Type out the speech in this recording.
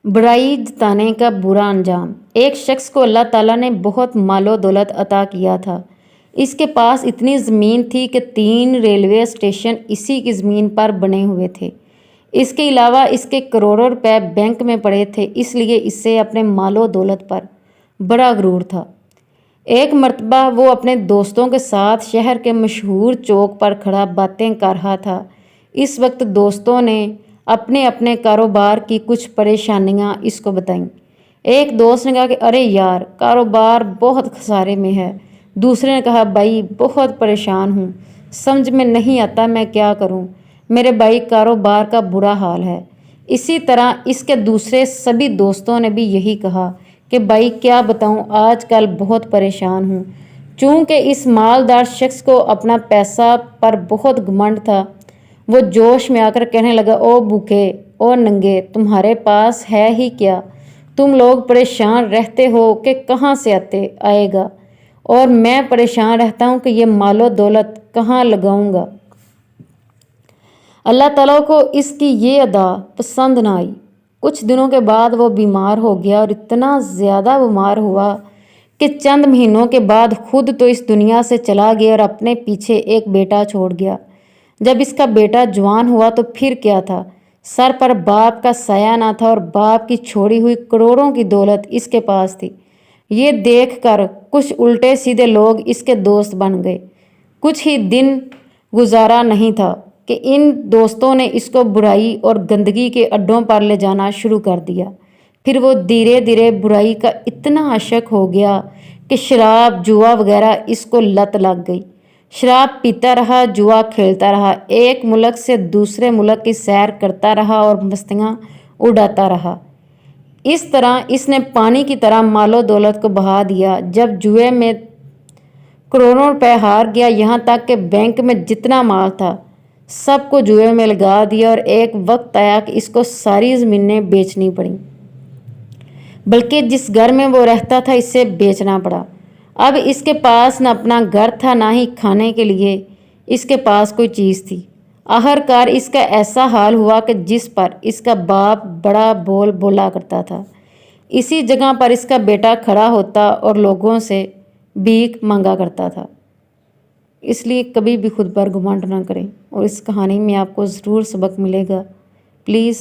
बुराई जताने का बुरा अंजाम। एक शख्स को अल्लाह ताला ने बहुत मालो दौलत अता किया था। इसके पास इतनी ज़मीन थी कि 3 रेलवे स्टेशन इसी की ज़मीन पर बने हुए थे। इसके अलावा इसके करोड़ों रुपए बैंक में पड़े थे, इसलिए इससे अपने मालो दौलत पर बड़ा गुरूर था। एक मर्तबा वो अपने दोस्तों के साथ शहर के मशहूर चौक पर खड़ा बातें कर रहा था। इस वक्त दोस्तों ने अपने अपने कारोबार की कुछ परेशानियां इसको बताईं। एक दोस्त ने कहा कि अरे यार, कारोबार बहुत खसारे में है। दूसरे ने कहा, भाई बहुत परेशान हूँ, समझ में नहीं आता मैं क्या करूँ। मेरे भाई, कारोबार का बुरा हाल है। इसी तरह इसके दूसरे सभी दोस्तों ने भी यही कहा कि भाई क्या बताऊँ, आजकल बहुत परेशान हूँ। चूँकि इस मालदार शख्स को अपना पैसा पर बहुत घमंड था, वो जोश में आकर कहने लगा, ओ भूखे, ओ नंगे, तुम्हारे पास है ही क्या? तुम लोग परेशान रहते हो कि कहाँ से आएगा, और मैं परेशान रहता हूँ कि ये मालो दौलत कहाँ लगाऊंगा। अल्लाह ताला को इसकी ये अदा पसंद ना आई। कुछ दिनों के बाद वो बीमार हो गया और इतना ज़्यादा बीमार हुआ कि चंद महीनों के बाद खुद तो इस दुनिया से चला गया और अपने पीछे एक बेटा छोड़ गया। जब इसका बेटा जवान हुआ तो फिर क्या था, सर पर बाप का साया ना था और बाप की छोड़ी हुई करोड़ों की दौलत इसके पास थी। ये देखकर कुछ उल्टे सीधे लोग इसके दोस्त बन गए। कुछ ही दिन गुजारा नहीं था कि इन दोस्तों ने इसको बुराई और गंदगी के अड्डों पर ले जाना शुरू कर दिया। फिर वो धीरे धीरे बुराई का इतना आशिक हो गया कि शराब जुआ वगैरह इसको लत लग गई। शराब पीता रहा, जुआ खेलता रहा, एक मुल्क से दूसरे मुल्क की सैर करता रहा और मस्तियाँ उड़ाता रहा। इस तरह इसने पानी की तरह मालो दौलत को बहा दिया। जब जुए में करोड़ों रुपए हार गया, यहाँ तक कि बैंक में जितना माल था सबको जुए में लगा दिया और एक वक्त आया कि इसको सारी ज़मीनें बेचनी पड़ी, बल्कि जिस घर में वो रहता था इसे बेचना पड़ा। अब इसके पास न अपना घर था, ना ही खाने के लिए इसके पास कोई चीज़ थी। आखिरकार इसका ऐसा हाल हुआ कि जिस पर इसका बाप बड़ा बोल बोला करता था, इसी जगह पर इसका बेटा खड़ा होता और लोगों से भीख मांगा करता था। इसलिए कभी भी खुद पर घमंड ना करें और इस कहानी में आपको ज़रूर सबक मिलेगा। प्लीज़